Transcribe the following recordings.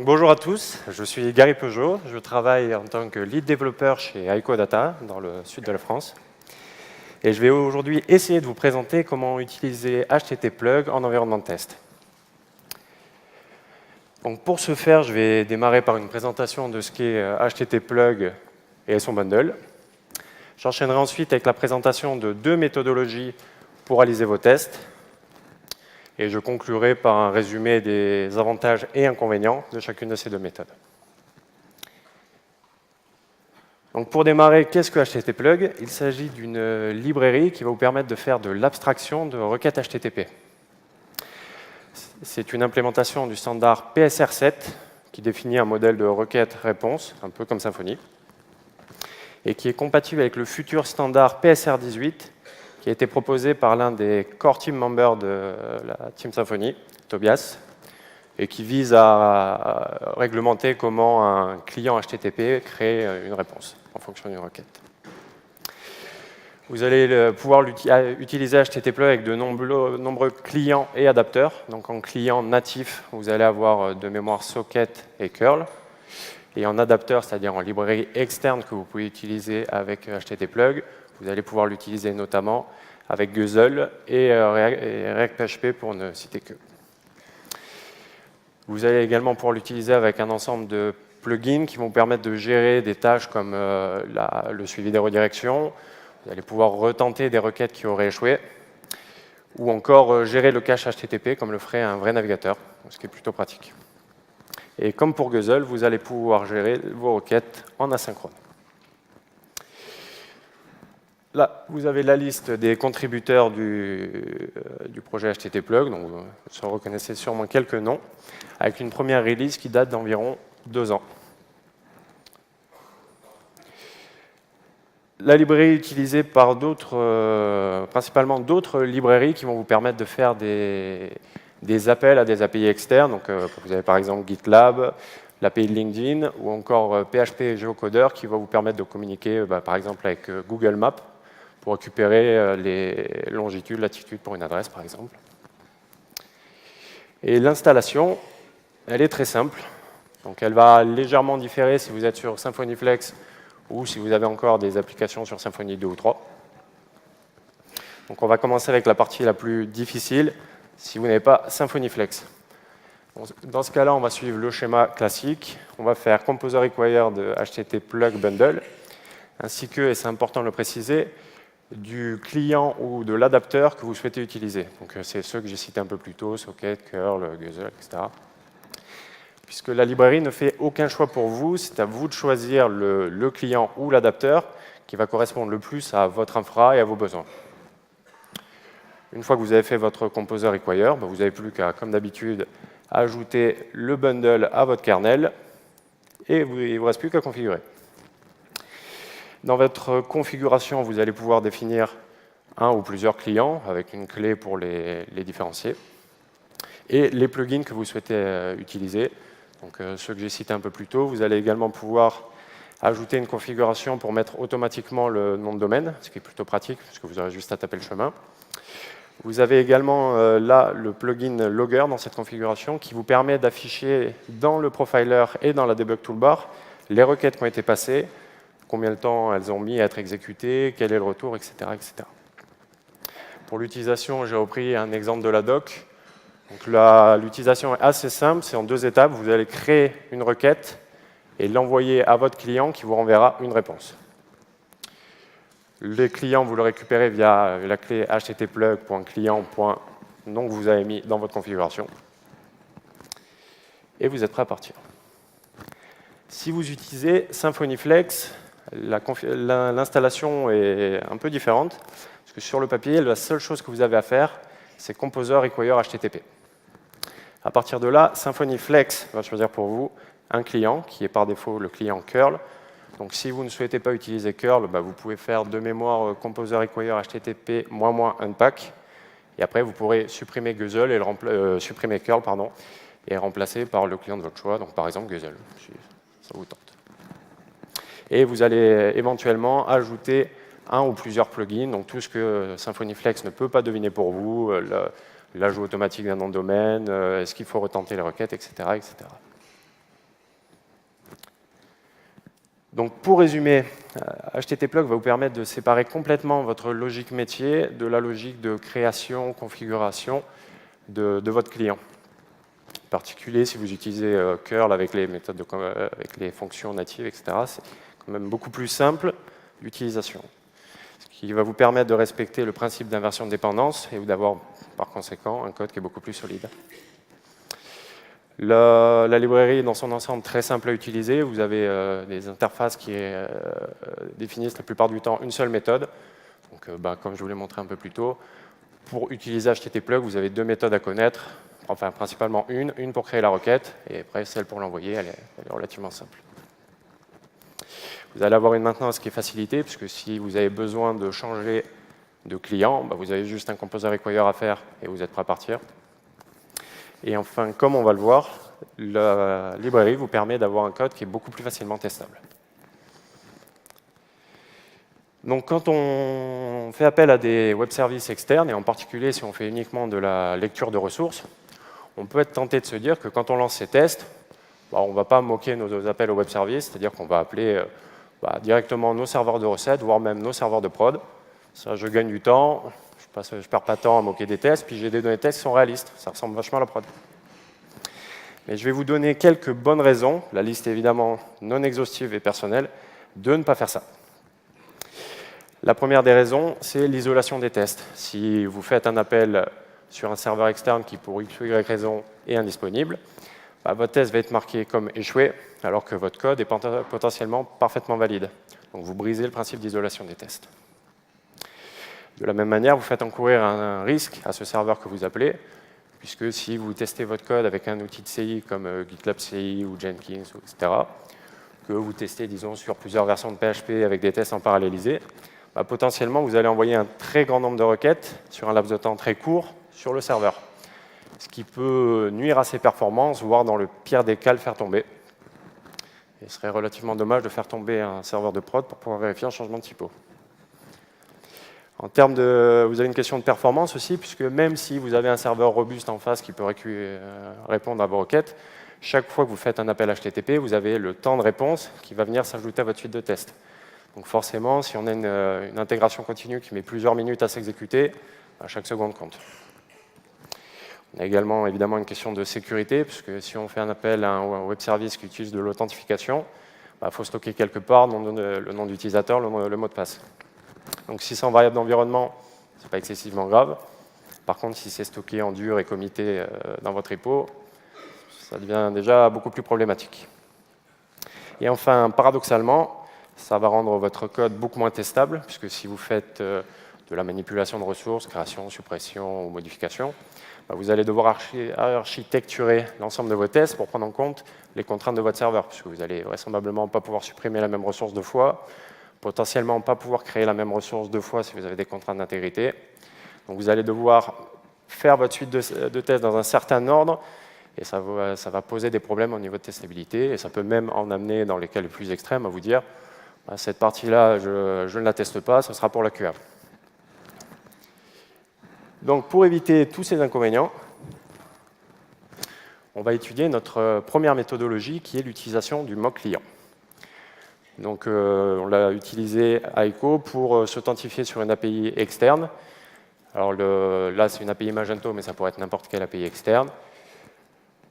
Donc, bonjour à tous, je suis Gary Peugeot, je travaille en tant que lead développeur chez Aicodata dans le sud de la France. Et je vais aujourd'hui essayer de vous présenter comment utiliser HTTplug en environnement de test. Donc, pour ce faire, je vais démarrer par une présentation de ce qu'est HTTplug et son bundle. J'enchaînerai ensuite avec la présentation de deux méthodologies pour réaliser vos tests. Et je conclurai par un résumé des avantages et inconvénients de chacune de ces deux méthodes. Donc pour démarrer, qu'est-ce que HTTplug? Il s'agit d'une librairie qui va vous permettre de faire de l'abstraction de requêtes HTTP. C'est une implémentation du standard PSR7 qui définit un modèle de requête-réponse, un peu comme Symfony, et qui est compatible avec le futur standard PSR18 qui a été proposé par l'un des core team members de la Team Symfony, Tobias, et qui vise à réglementer comment un client HTTP crée une réponse en fonction d'une requête. Vous allez pouvoir utiliser HTTplug avec de nombreux clients et adapteurs. Donc en client natif, vous allez avoir de mémoire socket et curl. Et en adapteur, c'est-à-dire en librairie externe que vous pouvez utiliser avec HTTplug, vous allez pouvoir l'utiliser notamment avec Guzzle et React.php pour ne citer que. Vous allez également pouvoir l'utiliser avec un ensemble de plugins qui vont vous permettre de gérer des tâches comme le suivi des redirections. Vous allez pouvoir retenter des requêtes qui auraient échoué ou encore gérer le cache HTTP comme le ferait un vrai navigateur, ce qui est plutôt pratique. Et comme pour Guzzle, vous allez pouvoir gérer vos requêtes en asynchrone. Là, vous avez la liste des contributeurs du projet HTTplug, donc vous reconnaissez sûrement quelques noms, avec une première release qui date d'environ 2 ans. La librairie est utilisée par principalement d'autres librairies qui vont vous permettre de faire des appels à des API externes. Donc, vous avez par exemple GitLab, l'API de LinkedIn, ou encore PHP Geocoder qui va vous permettre de communiquer par exemple avec Google Maps pour récupérer les longitudes, latitudes pour une adresse, par exemple. Et l'installation, elle est très simple. Donc elle va légèrement différer si vous êtes sur Symfony Flex ou si vous avez encore des applications sur Symfony 2 ou 3. Donc on va commencer avec la partie la plus difficile, si vous n'avez pas Symfony Flex. Dans ce cas-là, on va suivre le schéma classique. On va faire Composer Require de HTTplug Bundle, ainsi que, et c'est important de le préciser, du client ou de l'adapteur que vous souhaitez utiliser. Donc c'est ceux que j'ai cités un peu plus tôt, Socket, Curl, Guzzle, etc. Puisque la librairie ne fait aucun choix pour vous, c'est à vous de choisir le client ou l'adapteur qui va correspondre le plus à votre infra et à vos besoins. Une fois que vous avez fait votre Composer Require, vous n'avez plus qu'à, comme d'habitude, ajouter le bundle à votre kernel et il ne vous reste plus qu'à configurer. Dans votre configuration, vous allez pouvoir définir un ou plusieurs clients avec une clé pour les différencier et les plugins que vous souhaitez utiliser. Donc, ceux que j'ai cités un peu plus tôt, vous allez également pouvoir ajouter une configuration pour mettre automatiquement le nom de domaine, ce qui est plutôt pratique puisque vous aurez juste à taper le chemin. Vous avez également là le plugin Logger dans cette configuration qui vous permet d'afficher dans le profiler et dans la debug toolbar les requêtes qui ont été passées, combien de temps elles ont mis à être exécutées, quel est le retour, etc. etc. Pour l'utilisation, j'ai repris un exemple de la doc. L'utilisation est assez simple, c'est en 2 étapes. Vous allez créer une requête et l'envoyer à votre client qui vous renverra une réponse. Les clients, vous le récupérez via la clé httplug.client.nom que vous avez mis dans votre configuration. Et vous êtes prêt à partir. Si vous utilisez Symfony Flex, l'installation est un peu différente, parce que sur le papier, la seule chose que vous avez à faire, c'est Composer Require HTTP. À partir de là, Symfony Flex va choisir pour vous un client, qui est par défaut le client curl. Donc si vous ne souhaitez pas utiliser curl, vous pouvez faire de mémoire Composer Require HTTP -unpack, et après vous pourrez supprimer Guzzle et supprimer curl, et remplacer par le client de votre choix, donc par exemple Guzzle, si ça vous tente. Et vous allez éventuellement ajouter un ou plusieurs plugins, donc tout ce que Symfony Flex ne peut pas deviner pour vous, l'ajout automatique d'un nom de domaine, est-ce qu'il faut retenter les requêtes, etc., etc. Donc pour résumer, HTTplug va vous permettre de séparer complètement votre logique métier de la logique de création, configuration de votre client. En particulier, si vous utilisez curl avec les méthodes avec les fonctions natives, etc., c'est quand même beaucoup plus simple l'utilisation. Ce qui va vous permettre de respecter le principe d'inversion de dépendance et d'avoir par conséquent un code qui est beaucoup plus solide. La librairie est dans son ensemble très simple à utiliser. Vous avez des interfaces qui définissent la plupart du temps une seule méthode. Donc, comme je vous l'ai montré un peu plus tôt, pour utiliser HTTplug, vous avez deux méthodes à connaître. Enfin, principalement une pour créer la requête, et après, celle pour l'envoyer, elle est relativement simple. Vous allez avoir une maintenance qui est facilitée, puisque si vous avez besoin de changer de client, vous avez juste un composer require à faire, et vous êtes prêt à partir. Et enfin, comme on va le voir, la librairie vous permet d'avoir un code qui est beaucoup plus facilement testable. Donc, quand on fait appel à des web services externes, et en particulier si on fait uniquement de la lecture de ressources, on peut être tenté de se dire que quand on lance ces tests, on ne va pas moquer nos appels au web service, c'est-à-dire qu'on va appeler directement nos serveurs de recettes, voire même nos serveurs de prod. Ça, je gagne du temps, je ne perds pas de temps à moquer des tests, puis j'ai des données de tests qui sont réalistes. Ça ressemble vachement à la prod. Mais je vais vous donner quelques bonnes raisons, la liste est évidemment non exhaustive et personnelle, de ne pas faire ça. La première des raisons, c'est l'isolation des tests. Si vous faites un appel sur un serveur externe qui, pour X ou Y raison, est indisponible, votre test va être marqué comme échoué, alors que votre code est potentiellement parfaitement valide. Donc vous brisez le principe d'isolation des tests. De la même manière, vous faites encourir un risque à ce serveur que vous appelez, puisque si vous testez votre code avec un outil de CI comme GitLab CI ou Jenkins, etc., que vous testez, disons, sur plusieurs versions de PHP avec des tests en parallélisé, potentiellement, vous allez envoyer un très grand nombre de requêtes sur un laps de temps très court sur le serveur, ce qui peut nuire à ses performances, voire dans le pire des cas le faire tomber. Il serait relativement dommage de faire tomber un serveur de prod pour pouvoir vérifier un changement de typo. En termes de, vous avez une question de performance aussi, puisque même si vous avez un serveur robuste en face qui peut répondre à vos requêtes, chaque fois que vous faites un appel HTTP, vous avez le temps de réponse qui va venir s'ajouter à votre suite de tests. Donc forcément, si on a une intégration continue qui met plusieurs minutes à s'exécuter, chaque seconde compte. On a également évidemment une question de sécurité, puisque si on fait un appel à un web service qui utilise de l'authentification, il faut stocker quelque part le nom d'utilisateur, le mot de passe. Donc si c'est en variable d'environnement, ce n'est pas excessivement grave. Par contre, si c'est stocké en dur et commité dans votre repo, ça devient déjà beaucoup plus problématique. Et enfin, paradoxalement, ça va rendre votre code beaucoup moins testable, puisque si vous faites de la manipulation de ressources, création, suppression ou modification, vous allez devoir architecturer l'ensemble de vos tests pour prendre en compte les contraintes de votre serveur, puisque vous allez vraisemblablement pas pouvoir supprimer la même ressource deux fois, potentiellement pas pouvoir créer la même ressource deux fois si vous avez des contraintes d'intégrité. Donc vous allez devoir faire votre suite de tests dans un certain ordre, et ça va poser des problèmes au niveau de testabilité, et ça peut même en amener, dans les cas les plus extrêmes, à vous dire cette partie-là, je ne la teste pas, ce sera pour la QA. Donc pour éviter tous ces inconvénients, on va étudier notre première méthodologie qui est l'utilisation du mock client. Donc on l'a utilisé à ICO pour s'authentifier sur une API externe. Alors là c'est une API Magento, mais ça pourrait être n'importe quelle API externe.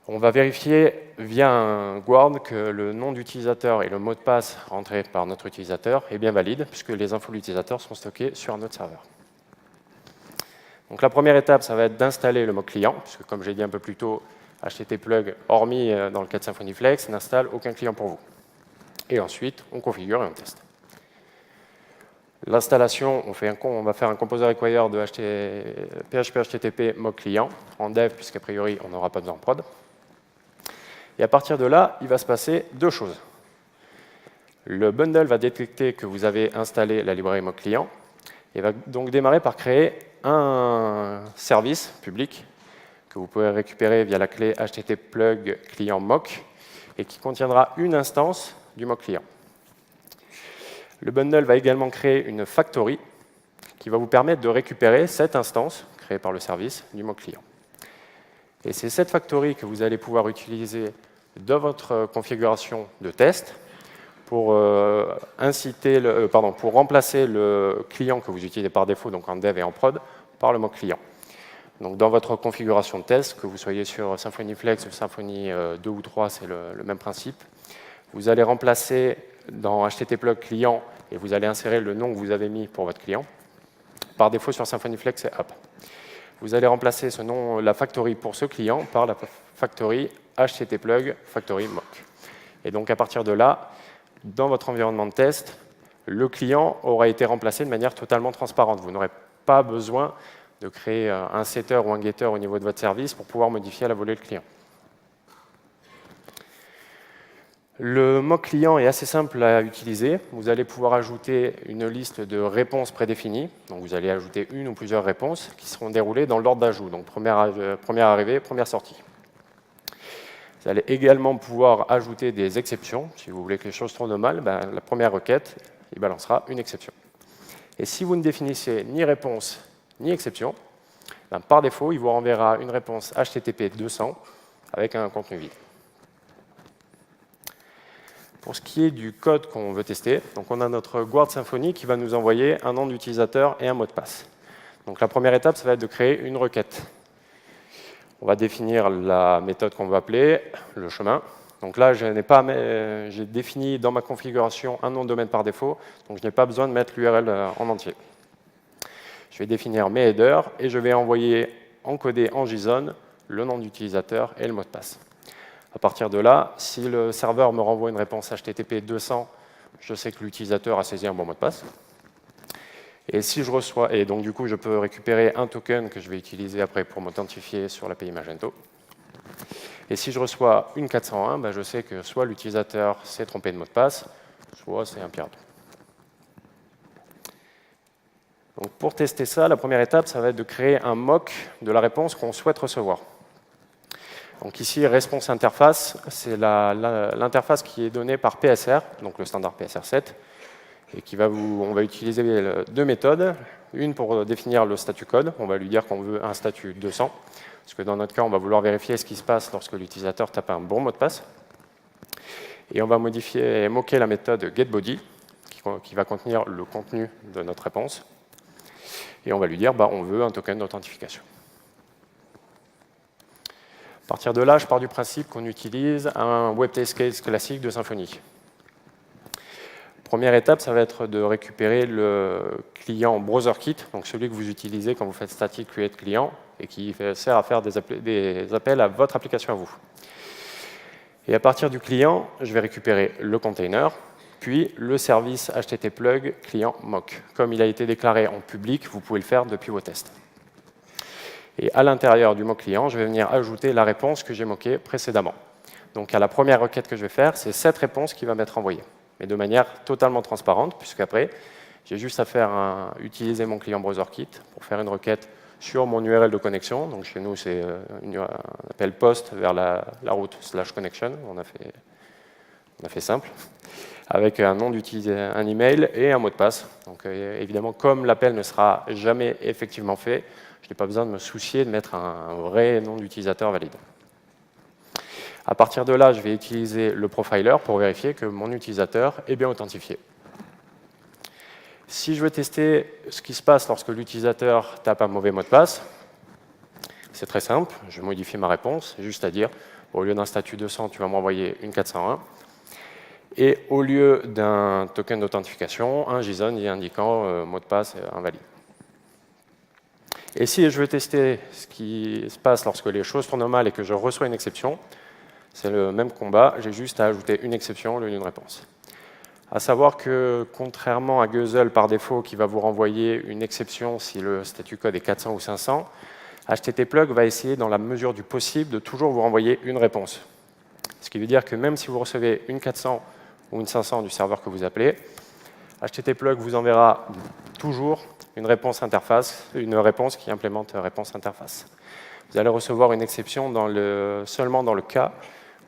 On va vérifier via un guard que le nom d'utilisateur et le mot de passe rentré par notre utilisateur est bien valide, puisque les infos de l'utilisateur sont stockées sur un autre serveur. Donc la première étape, ça va être d'installer le mock client, puisque comme j'ai dit un peu plus tôt, HTTplug, hormis dans le cas de Symfony Flex, n'installe aucun client pour vous. Et ensuite, on configure et on teste. L'installation, on va faire un composer require de PHP HTTP mock client en dev, puisqu'a priori, on n'aura pas besoin en prod. Et à partir de là, il va se passer deux choses. Le bundle va détecter que vous avez installé la librairie mock client et va donc démarrer par créer un service public que vous pouvez récupérer via la clé HTTplug client mock et qui contiendra une instance du mock client. Le bundle va également créer une factory qui va vous permettre de récupérer cette instance créée par le service du mock client. Et c'est cette factory que vous allez pouvoir utiliser dans votre configuration de test pour, pour remplacer le client que vous utilisez par défaut, donc en dev et en prod, par le mock client. Donc dans votre configuration de test, que vous soyez sur Symfony Flex ou Symfony 2 ou 3, c'est le même principe. Vous allez remplacer dans HTTplug client et vous allez insérer le nom que vous avez mis pour votre client. Par défaut, sur Symfony Flex, c'est up. Vous allez remplacer ce nom, la factory pour ce client, par la factory HTTplug factory mock. Et donc à partir de là, dans votre environnement de test, le client aura été remplacé de manière totalement transparente. Vous n'aurez pas besoin de créer un setter ou un getter au niveau de votre service pour pouvoir modifier à la volée le client. Le mock client est assez simple à utiliser. Vous allez pouvoir ajouter une liste de réponses prédéfinies. Donc vous allez ajouter une ou plusieurs réponses qui seront déroulées dans l'ordre d'ajout. Donc première arrivée, première sortie. Vous allez également pouvoir ajouter des exceptions. Si vous voulez que les choses tournent mal, la première requête, il balancera une exception. Et si vous ne définissez ni réponse ni exception, par défaut, il vous renverra une réponse HTTP 200 avec un contenu vide. Pour ce qui est du code qu'on veut tester, donc on a notre Guard Symfony qui va nous envoyer un nom d'utilisateur et un mot de passe. Donc la première étape, ça va être de créer une requête. On va définir la méthode qu'on veut appeler, le chemin. Donc là, j'ai défini dans ma configuration un nom de domaine par défaut, donc je n'ai pas besoin de mettre l'URL en entier. Je vais définir mes headers et je vais envoyer encoder en JSON le nom d'utilisateur et le mot de passe. À partir de là, si le serveur me renvoie une réponse HTTP 200, je sais que l'utilisateur a saisi un bon mot de passe. Et si je reçois, et donc du coup, je peux récupérer un token que je vais utiliser après pour m'authentifier sur l'API Magento. Et si je reçois une 401, je sais que soit l'utilisateur s'est trompé de mot de passe, soit c'est un pirate. Donc pour tester ça, la première étape, ça va être de créer un mock de la réponse qu'on souhaite recevoir. Donc ici, response interface, c'est l'interface qui est donnée par PSR, donc le standard PSR 7, et on va utiliser deux méthodes. Une pour définir le statut code, on va lui dire qu'on veut un statut 200, parce que dans notre cas, on va vouloir vérifier ce qui se passe lorsque l'utilisateur tape un bon mot de passe. Et on va moquer la méthode getBody, qui va contenir le contenu de notre réponse. Et on va lui dire, on veut un token d'authentification. À partir de là, je pars du principe qu'on utilise un web test case classique de Symfony. Première étape, ça va être de récupérer le client BrowserKit, donc celui que vous utilisez quand vous faites static create client et qui sert à faire des appels à votre application à vous. Et à partir du client, je vais récupérer le container, puis le service HTTplug client mock. Comme il a été déclaré en public, vous pouvez le faire depuis vos tests. Et à l'intérieur du mock client, je vais venir ajouter la réponse que j'ai moquée précédemment. Donc à la première requête que je vais faire, c'est cette réponse qui va m'être envoyée, mais de manière totalement transparente, puisqu'après, j'ai juste à utiliser mon client BrowserKit pour faire une requête sur mon URL de connexion. Donc chez nous, c'est un appel post vers la route /connection. On a fait simple, avec un nom d'utilisateur, un email et un mot de passe. Donc évidemment, comme l'appel ne sera jamais effectivement fait, je n'ai pas besoin de me soucier de mettre un vrai nom d'utilisateur valide. À partir de là, je vais utiliser le profiler pour vérifier que mon utilisateur est bien authentifié. Si je veux tester ce qui se passe lorsque l'utilisateur tape un mauvais mot de passe, c'est très simple. Je modifie ma réponse. C'est juste à dire, au lieu d'un statut 200, tu vas m'envoyer une 401. Et au lieu d'un token d'authentification, un JSON indiquant mot de passe invalide. Et si je veux tester ce qui se passe lorsque les choses tournent mal et que je reçois une exception, c'est le même combat, j'ai juste à ajouter une exception au lieu d'une réponse. À savoir que, contrairement à Guzzle par défaut, qui va vous renvoyer une exception si le statut code est 400 ou 500, HTTplug va essayer, dans la mesure du possible, de toujours vous renvoyer une réponse. Ce qui veut dire que même si vous recevez une 400 ou une 500 du serveur que vous appelez, HTTplug vous enverra toujours une réponse interface, une réponse qui implémente réponse interface. Vous allez recevoir une exception seulement dans le cas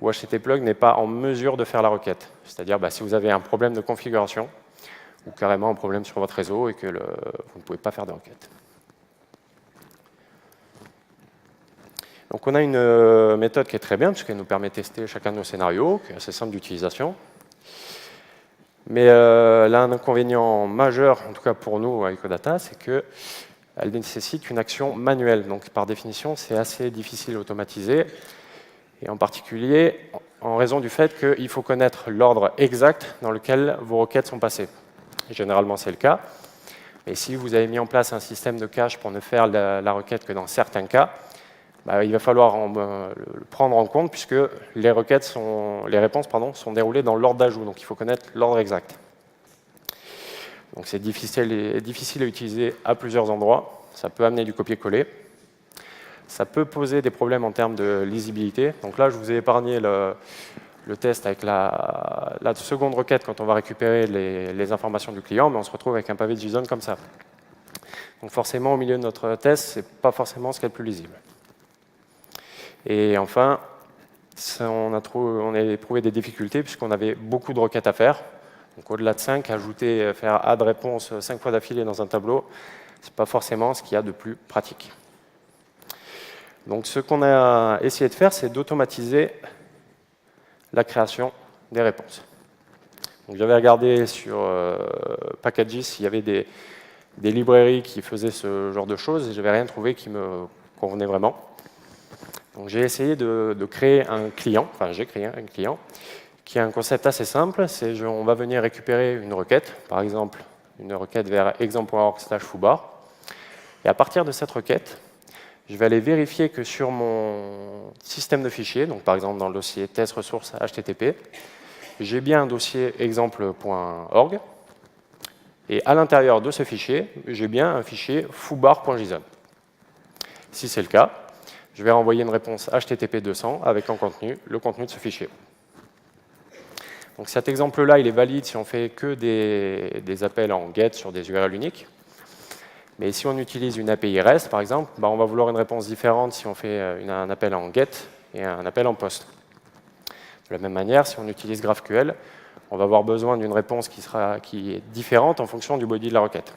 où HTTplug n'est pas en mesure de faire la requête. C'est-à-dire si vous avez un problème de configuration ou carrément un problème sur votre réseau et que vous ne pouvez pas faire de requête. Donc on a une méthode qui est très bien puisqu'elle nous permet de tester chacun de nos scénarios, qui est assez simple d'utilisation. Mais elle a un inconvénient majeur, en tout cas pour nous à Ecodata, c'est qu'elle nécessite une action manuelle. Donc par définition, c'est assez difficile à automatiser, et en particulier en raison du fait qu'il faut connaître l'ordre exact dans lequel vos requêtes sont passées. Et généralement, c'est le cas. Et si vous avez mis en place un système de cache pour ne faire la requête que dans certains cas, bah, il va falloir le prendre en compte puisque les réponses sont déroulées dans l'ordre d'ajout. Donc il faut connaître l'ordre exact. Donc c'est difficile à utiliser à plusieurs endroits. Ça peut amener du copier-coller. Ça peut poser des problèmes en termes de lisibilité. Donc là, je vous ai épargné le test avec la seconde requête quand on va récupérer les informations du client, mais on se retrouve avec un pavé de JSON comme ça. Donc forcément, au milieu de notre test, ce n'est pas forcément ce qui est le plus lisible. Et enfin, on a éprouvé des difficultés puisqu'on avait beaucoup de requêtes à faire. Donc au-delà de 5, faire add réponse 5 fois d'affilée dans un tableau, ce n'est pas forcément ce qu'il y a de plus pratique. Donc ce qu'on a essayé de faire, c'est d'automatiser la création des réponses. J'avais regardé sur Packages s'il y avait des librairies qui faisaient ce genre de choses et je n'avais rien trouvé qui me convenait vraiment. Donc j'ai essayé de créer un client, enfin j'ai créé un client qui a un concept assez simple, c'est on va venir récupérer une requête, par exemple une requête vers exam.org/foobar, et à partir de cette requête, je vais aller vérifier que sur mon système de fichiers, donc par exemple dans le dossier test ressources HTTP, j'ai bien un dossier exemple.org, et à l'intérieur de ce fichier, j'ai bien un fichier foobar.json. Si c'est le cas, je vais renvoyer une réponse HTTP 200 avec en contenu le contenu de ce fichier. Donc cet exemple-là, il est valide si on fait que des appels en GET sur des URL uniques. Mais si on utilise une API REST, par exemple, on va vouloir une réponse différente si on fait un appel en GET et un appel en POST. De la même manière, si on utilise GraphQL, on va avoir besoin d'une réponse qui est différente en fonction du body de la requête.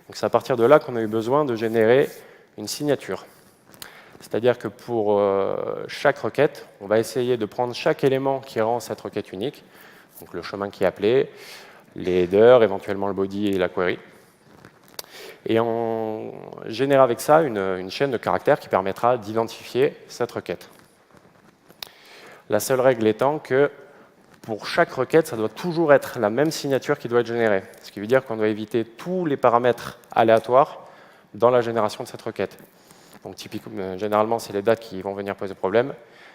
Donc c'est à partir de là qu'on a eu besoin de générer une signature. C'est-à-dire que pour chaque requête, on va essayer de prendre chaque élément qui rend cette requête unique, donc le chemin qui est appelé, les headers, éventuellement le body et la query, et on génère avec ça une chaîne de caractères qui permettra d'identifier cette requête. La seule règle étant que pour chaque requête, ça doit toujours être la même signature qui doit être générée, ce qui veut dire qu'on doit éviter tous les paramètres aléatoires dans la génération de cette requête. Donc typiquement, généralement, c'est les dates qui vont venir poser problème.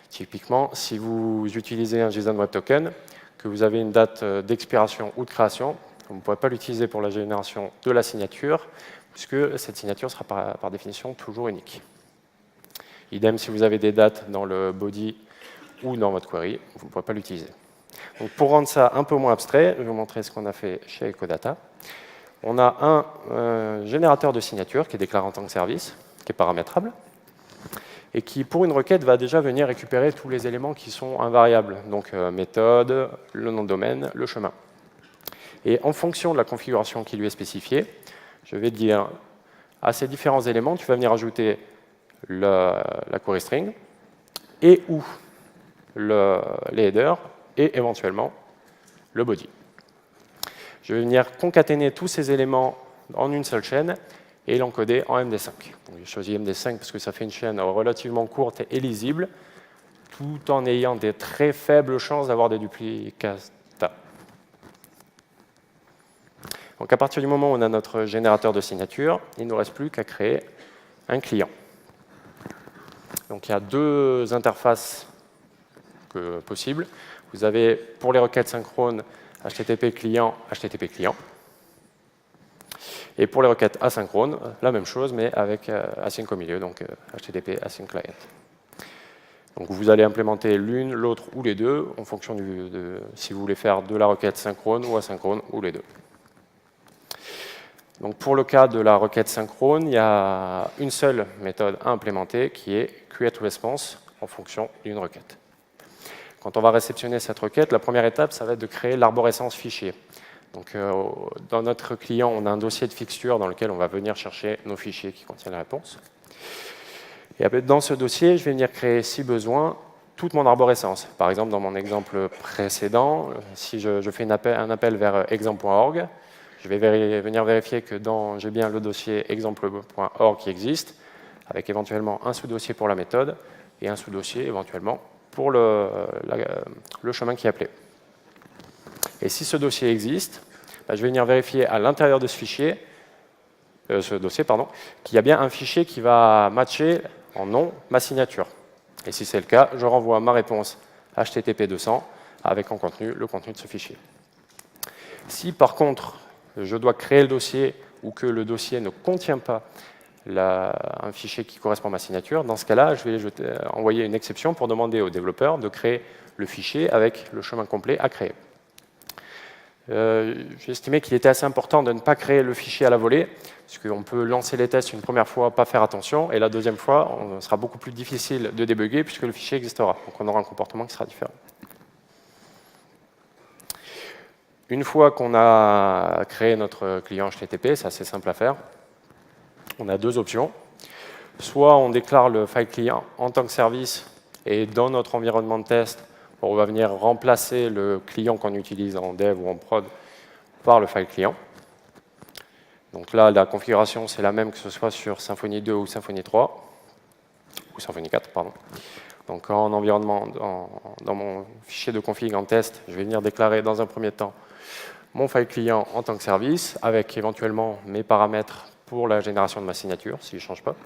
Typiquement, si vous utilisez un JSON Web Token, que vous avez une date d'expiration ou de création, vous ne pourrez pas l'utiliser pour la génération de la signature, puisque cette signature sera par définition toujours unique. Idem si vous avez des dates dans le body ou dans votre query, vous ne pourrez pas l'utiliser. Donc pour rendre ça un peu moins abstrait, je vais vous montrer ce qu'on a fait chez Ecodata. On a un générateur de signature qui est déclaré en tant que service, qui est paramétrable, et qui, pour une requête, va déjà venir récupérer tous les éléments qui sont invariables, donc méthode, le nom de domaine, le chemin. Et en fonction de la configuration qui lui est spécifiée, je vais dire à ces différents éléments, tu vas venir ajouter la query string et ou les headers et éventuellement le body. Je vais venir concaténer tous ces éléments en une seule chaîne et l'encoder en MD5. J'ai choisi MD5 parce que ça fait une chaîne relativement courte et lisible, tout en ayant des très faibles chances d'avoir des duplicata. Donc à partir du moment où on a notre générateur de signature, il ne nous reste plus qu'à créer un client. Donc il y a deux interfaces possibles. Vous avez pour les requêtes synchrones HTTP client, HTTP client. Et pour les requêtes asynchrones, la même chose, mais avec async au milieu, donc HTTP async client. Donc vous allez implémenter l'une, l'autre ou les deux, en fonction de si vous voulez faire de la requête synchrone ou asynchrone, ou les deux. Donc pour le cas de la requête synchrone, il y a une seule méthode à implémenter qui est createResponse en fonction d'une requête. Quand on va réceptionner cette requête, la première étape, ça va être de créer l'arborescence fichier. Donc, dans notre client, on a un dossier de fixture dans lequel on va venir chercher nos fichiers qui contiennent la réponse. Et dans ce dossier, je vais venir créer, si besoin, toute mon arborescence. Par exemple, dans mon exemple précédent, si je fais un appel vers exemple.org, je vais venir vérifier que j'ai bien le dossier exemple.org qui existe, avec éventuellement un sous-dossier pour la méthode et un sous-dossier éventuellement pour le chemin qui est appelé. Et si ce dossier existe, je vais venir vérifier à l'intérieur de ce fichier, qu'il y a bien un fichier qui va matcher en nom ma signature. Et si c'est le cas, je renvoie ma réponse HTTP 200 avec en contenu le contenu de ce fichier. Si par contre, je dois créer le dossier ou que le dossier ne contient pas un fichier qui correspond à ma signature, dans ce cas-là, je vais envoyer une exception pour demander au développeur de créer le fichier avec le chemin complet à créer. J'ai estimé qu'il était assez important de ne pas créer le fichier à la volée, parce qu'on peut lancer les tests une première fois, pas faire attention, et la deuxième fois, on sera beaucoup plus difficile de débugger puisque le fichier existera. Donc on aura un comportement qui sera différent. Une fois qu'on a créé notre client HTTP, c'est assez simple à faire, on a deux options. Soit on déclare le file client en tant que service, et dans notre environnement de test, on va venir remplacer le client qu'on utilise en dev ou en prod par le file client. Donc là, la configuration, c'est la même que ce soit sur Symfony 2 ou Symfony 3, ou Symfony 4, pardon. Donc en environnement, dans mon fichier de config en test, je vais venir déclarer dans un premier temps mon file client en tant que service, avec éventuellement mes paramètres pour la génération de ma signature, s'il ne change pas.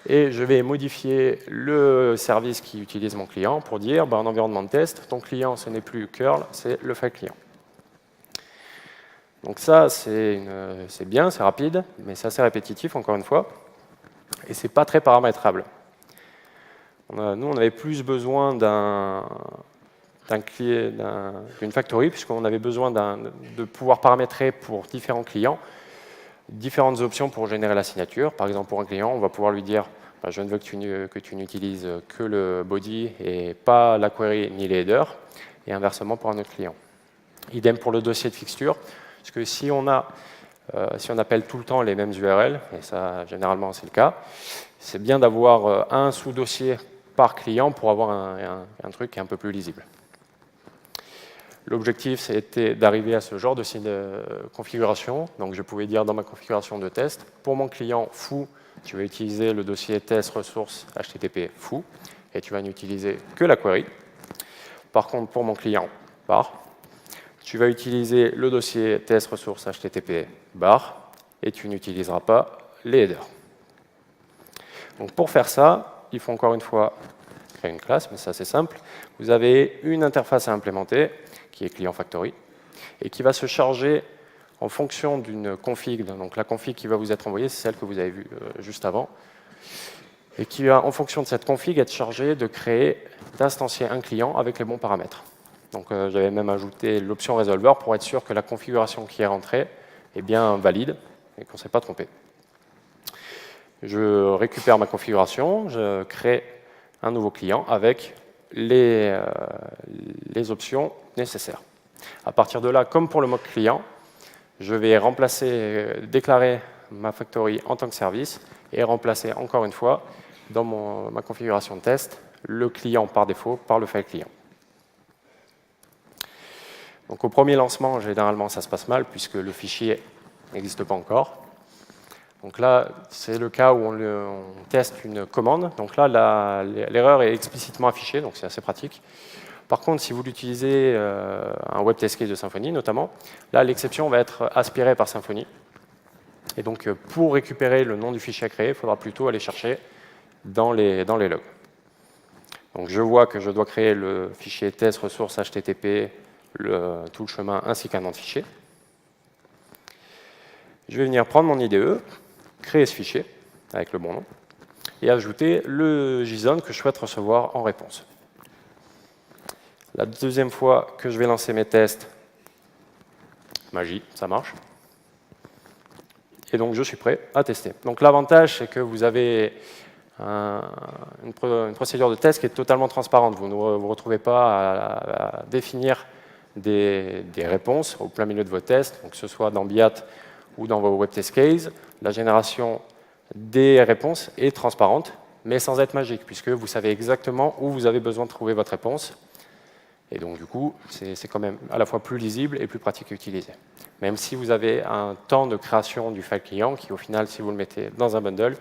Et je vais modifier le service qui utilise mon client pour dire, en environnement de test, ton client, ce n'est plus curl, c'est le file client. Donc ça, c'est bien, c'est rapide, mais c'est assez répétitif, encore une fois, et c'est pas très paramétrable. Nous, on avait plus besoin d'une factory, puisqu'on avait besoin de pouvoir paramétrer pour différents clients différentes options pour générer la signature. Par exemple, pour un client, on va pouvoir lui dire je ne veux que tu n'utilises que le body et pas la query ni les headers, et inversement pour un autre client. Idem pour le dossier de fixture, parce que si on appelle tout le temps les mêmes URL, et ça généralement c'est le cas, c'est bien d'avoir un sous-dossier par client pour avoir un truc qui est un peu plus lisible. L'objectif, c'était d'arriver à ce genre de configuration. Donc, je pouvais dire dans ma configuration de test, pour mon client foo, tu vas utiliser le dossier test ressources HTTP foo, et tu vas n'utiliser que la query. Par contre, pour mon client bar, tu vas utiliser le dossier test ressources HTTP bar, et tu n'utiliseras pas les headers. Donc, pour faire ça, il faut encore une fois créer une classe, mais ça c'est simple. Vous avez une interface à implémenter, qui est client factory, et qui va se charger en fonction d'une config. Donc la config qui va vous être envoyée, c'est celle que vous avez vue juste avant, et qui va, en fonction de cette config, être chargée de créer, d'instancier un client avec les bons paramètres. Donc j'avais même ajouté l'option resolver pour être sûr que la configuration qui est rentrée est bien valide et qu'on ne s'est pas trompé. Je récupère ma configuration, je crée un nouveau client avec les options nécessaires. À partir de là, comme pour le mode client, je vais déclarer ma factory en tant que service et remplacer encore une fois dans ma configuration de test le client par défaut par le file client. Donc au premier lancement, généralement ça se passe mal puisque le fichier n'existe pas encore. Donc là, c'est le cas où on teste une commande. Donc là, l'erreur est explicitement affichée, donc c'est assez pratique. Par contre, si vous l'utilisez un web test case de Symfony notamment, là, l'exception va être aspirée par Symfony. Et donc, pour récupérer le nom du fichier à créer, il faudra plutôt aller chercher dans les logs. Donc, je vois que je dois créer le fichier test ressources HTTP, tout le chemin, ainsi qu'un nom de fichier. Je vais venir prendre mon IDE, créer ce fichier avec le bon nom, et ajouter le JSON que je souhaite recevoir en réponse. La deuxième fois que je vais lancer mes tests, magie, ça marche. Et donc je suis prêt à tester. Donc l'avantage, c'est que vous avez une procédure de test qui est totalement transparente. Vous ne vous retrouvez pas à définir des réponses au plein milieu de vos tests, donc que ce soit dans BIAT ou dans vos web test cases. La génération des réponses est transparente mais sans être magique, puisque vous savez exactement où vous avez besoin de trouver votre réponse. Et donc, du coup, c'est quand même à la fois plus lisible et plus pratique à utiliser. Même si vous avez un temps de création du file client qui, au final, si vous le mettez dans un bundle,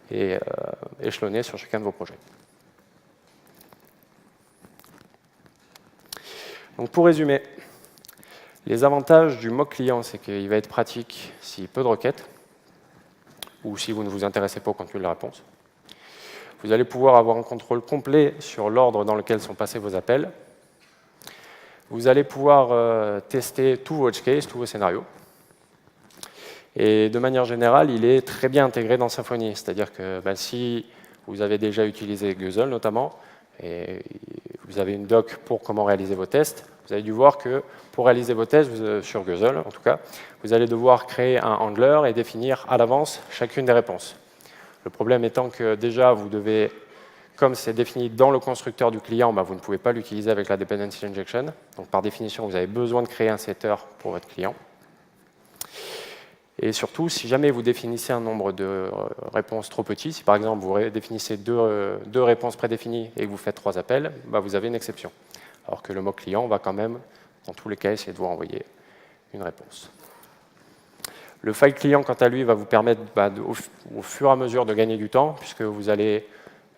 est échelonné sur chacun de vos projets. Donc, pour résumer, les avantages du mock client, c'est qu'il va être pratique s'il y a peu de requêtes, ou si vous ne vous intéressez pas au contenu de la réponse. Vous allez pouvoir avoir un contrôle complet sur l'ordre dans lequel sont passés vos appels. Vous allez pouvoir tester tous vos edge cases, tous vos scénarios. Et de manière générale, il est très bien intégré dans Symfony. C'est-à-dire que si vous avez déjà utilisé Guzzle notamment, et vous avez une doc pour comment réaliser vos tests, vous avez dû voir que pour réaliser vos tests, sur Guzzle en tout cas, vous allez devoir créer un handler et définir à l'avance chacune des réponses. Le problème étant que déjà, vous devez, comme c'est défini dans le constructeur du client, vous ne pouvez pas l'utiliser avec la dependency injection. Donc par définition, vous avez besoin de créer un setter pour votre client. Et surtout, si jamais vous définissez un nombre de réponses trop petit, si par exemple vous définissez deux réponses prédéfinies et que vous faites 3 appels, vous avez une exception. Alors que le mock client va quand même, dans tous les cas, essayer de vous renvoyer une réponse. Le file client, quant à lui, va vous permettre au fur et à mesure de gagner du temps, puisque vous allez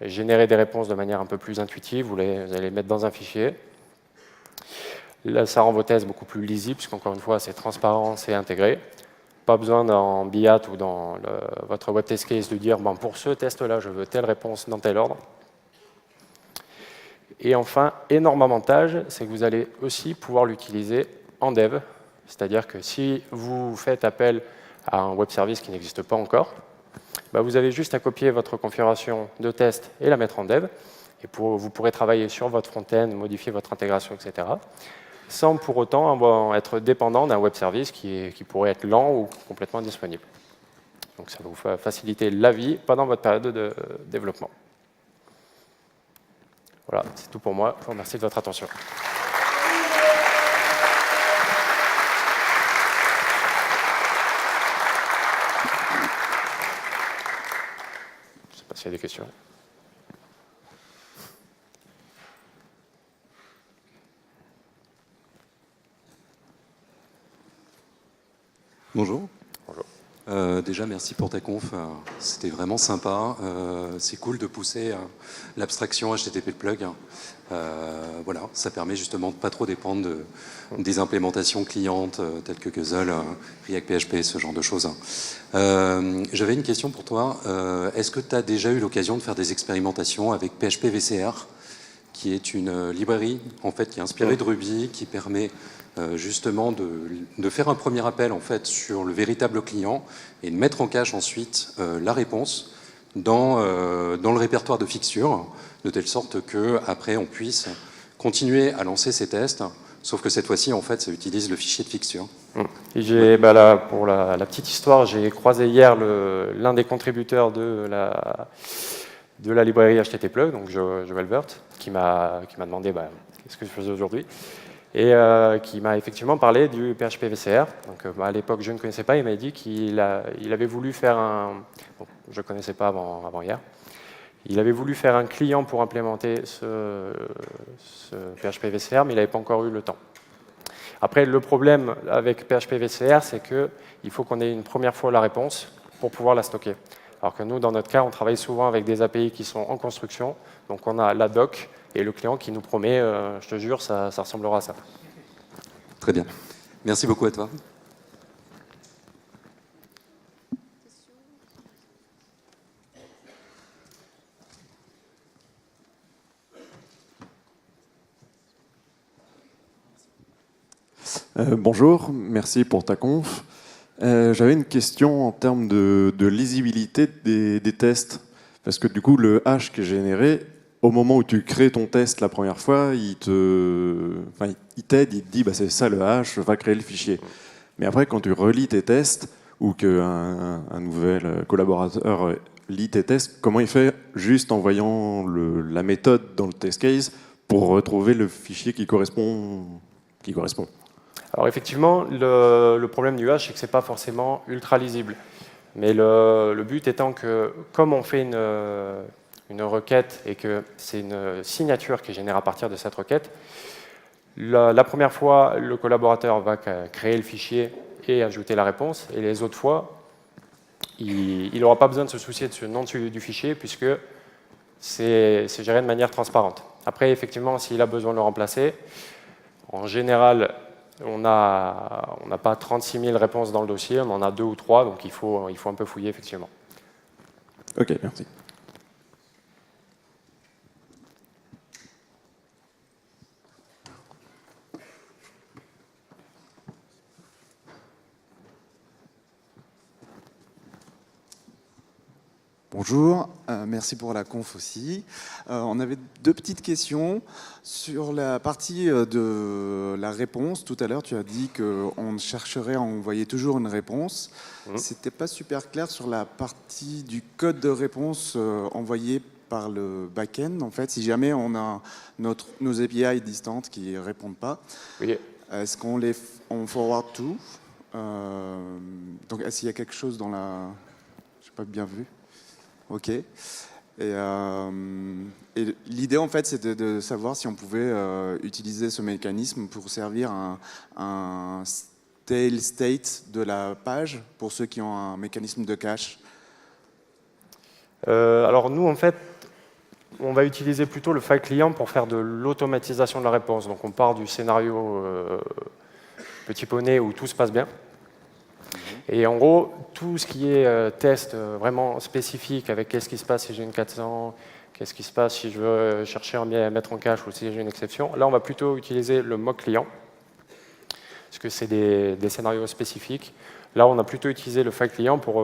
générer des réponses de manière un peu plus intuitive, vous allez les mettre dans un fichier. Là, ça rend vos tests beaucoup plus lisibles, puisqu'encore une fois, c'est transparent, c'est intégré. Pas besoin dans BIAT ou dans votre web test case de dire pour ce test-là, je veux telle réponse dans tel ordre. Et enfin, énorme avantage, c'est que vous allez aussi pouvoir l'utiliser en dev. C'est-à-dire que si vous faites appel à un web service qui n'existe pas encore, vous avez juste à copier votre configuration de test et la mettre en dev. Et vous pourrez travailler sur votre front-end, modifier votre intégration, etc. sans pour autant être dépendant d'un web service qui pourrait être lent ou complètement indisponible. Donc ça va vous faciliter la vie pendant votre période de développement. Voilà, c'est tout pour moi. Je vous remercie de votre attention. Je ne sais pas s'il y a des questions. Bonjour. Bonjour. Déjà, merci pour ta conf. C'était vraiment sympa. C'est cool de pousser l'abstraction HTTP plug. Voilà, ça permet justement de ne pas trop dépendre des implémentations clientes telles que Guzzle, React PHP, ce genre de choses. J'avais une question pour toi. Est-ce que tu as déjà eu l'occasion de faire des expérimentations avec PHP VCR, qui est une librairie en fait, qui est inspirée de Ruby, qui permet justement de faire un premier appel en fait, sur le véritable client et de mettre en cache ensuite la réponse dans le répertoire de fixture, de telle sorte qu'après on puisse continuer à lancer ces tests, sauf que cette fois-ci, en fait, ça utilise le fichier de fixture. Et pour la petite histoire, j'ai croisé hier l'un des contributeurs de la librairie HTTP plug, donc Joel Burt, qui m'a demandé qu'est-ce que je faisais aujourd'hui. Et qui m'a effectivement parlé du PHP VCR. Donc, à l'époque, je ne connaissais pas. Il m'a dit qu'il avait voulu faire un... Bon, je ne connaissais pas avant hier. Il avait voulu faire un client pour implémenter ce PHP VCR, mais il n'avait pas encore eu le temps. Après, le problème avec PHP VCR, c'est qu'il faut qu'on ait une première fois la réponse pour pouvoir la stocker. Alors que nous, dans notre cas, on travaille souvent avec des API qui sont en construction. Donc, on a la doc et le client qui nous promet, je te jure, ça ressemblera à ça. Très bien. Merci beaucoup à toi. Bonjour, merci pour ta conf. J'avais une question en termes de lisibilité des tests. Parce que du coup, le hash qui est généré, au moment où tu crées ton test la première fois, il t'aide, il te dit c'est ça le hash, va créer le fichier. Mais après, quand tu relis tes tests, ou qu'un nouvel collaborateur lit tes tests, comment il fait juste en voyant la méthode dans le test case pour retrouver le fichier qui correspond Alors effectivement, le problème du hash, c'est que ce n'est pas forcément ultra lisible. Mais le but étant que, comme on fait une requête et que c'est une signature qui est générée à partir de cette requête, la première fois, le collaborateur va créer le fichier et ajouter la réponse, et les autres fois, il n'aura pas besoin de se soucier de ce nom du fichier, puisque c'est géré de manière transparente. Après, effectivement, s'il a besoin de le remplacer, en général, on n'a pas 36 000 réponses dans le dossier, on en a 2 ou 3, donc il faut un peu fouiller, effectivement. Ok, merci. Bonjour, merci pour la conf aussi. On avait 2 petites questions. Sur la partie de la réponse, tout à l'heure tu as dit qu'on chercherait à envoyer toujours une réponse. C'était pas super clair sur la partie du code de réponse envoyé par le back-end. En fait, si jamais on a nos API distantes qui ne répondent pas, Oui. est-ce qu'on on forward tout donc est-ce qu'il y a quelque chose dans la... Je n'ai pas bien vu. Ok. Et l'idée, en fait, c'est de savoir si on pouvait utiliser ce mécanisme pour servir un stale state de la page pour ceux qui ont un mécanisme de cache. Alors nous, en fait, on va utiliser plutôt le file client pour faire de l'automatisation de la réponse. Donc on part du scénario petit poney où tout se passe bien. Et en gros, tout ce qui est test vraiment spécifique avec qu'est-ce qui se passe si j'ai une 400, qu'est-ce qui se passe si je veux chercher un bien à mettre en cache ou si j'ai une exception, là on va plutôt utiliser le mock client, parce que c'est des scénarios spécifiques. Là on a plutôt utilisé le file client pour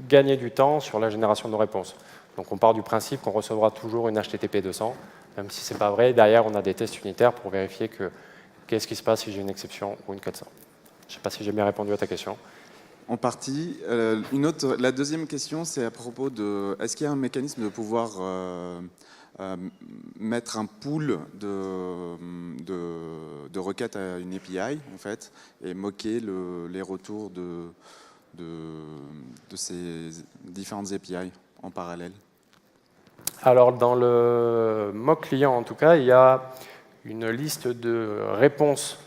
gagner du temps sur la génération de nos réponses. Donc on part du principe qu'on recevra toujours une HTTP 200, même si ce n'est pas vrai. Derrière on a des tests unitaires pour vérifier que qu'est-ce qui se passe si j'ai une exception ou une 400. Je ne sais pas si j'ai bien répondu à ta question. En partie. La deuxième question, c'est à propos de... Est-ce qu'il y a un mécanisme de pouvoir mettre un pool de requêtes à une API, en fait, et moquer les retours de ces différentes API en parallèle? Alors, dans le mock client, en tout cas, il y a une liste de réponses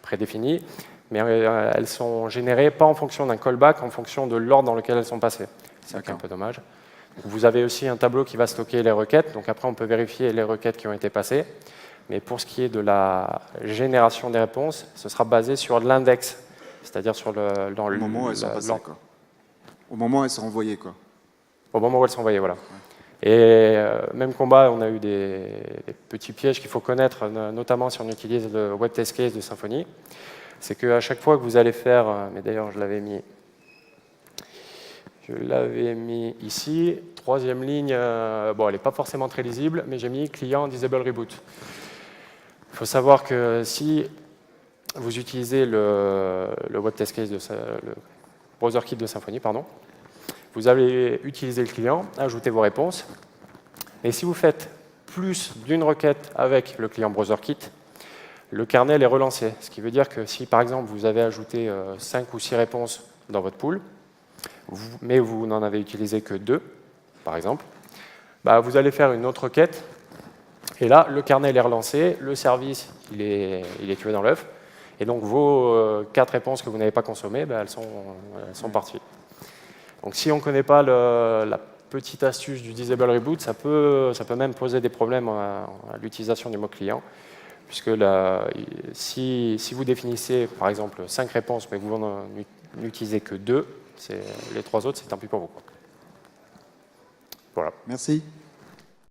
prédéfinies, mais elles sont générées pas en fonction d'un callback, en fonction de l'ordre dans lequel elles sont passées. C'est ça qui est un peu dommage. Donc, vous avez aussi un tableau qui va stocker les requêtes, donc après on peut vérifier les requêtes qui ont été passées. Mais pour ce qui est de la génération des réponses, ce sera basé sur l'index, c'est-à-dire sur au moment où elles sont passées, quoi. Au moment où elles sont envoyées, quoi. Au moment où elles sont envoyées, voilà. Ouais. Et même combat, on a eu des petits pièges qu'il faut connaître, notamment si on utilise le web test case de Symfony. C'est qu'à chaque fois que vous allez faire, mais d'ailleurs je l'avais mis ici, troisième ligne, bon elle n'est pas forcément très lisible, mais j'ai mis client disable reboot. Il faut savoir que si vous utilisez le web test case, le browser kit de Symfony, pardon, vous allez utiliser le client, ajouter vos réponses, et si vous faites plus d'une requête avec le client browser kit, le kernel est relancé, ce qui veut dire que si, par exemple, vous avez ajouté 5 ou 6 réponses dans votre pool, mais vous n'en avez utilisé que 2, par exemple, bah, vous allez faire une autre requête, et là, le kernel est relancé, le service, il est tué dans l'œuf, et donc vos 4 réponses que vous n'avez pas consommées, bah, elles sont parties. Donc si on ne connaît pas la petite astuce du disable reboot, ça peut même poser des problèmes à l'utilisation du mot client, puisque si vous définissez par exemple 5 réponses mais que vous n'utilisez que 2, les 3 autres c'est tant pis pour vous. Voilà. Merci.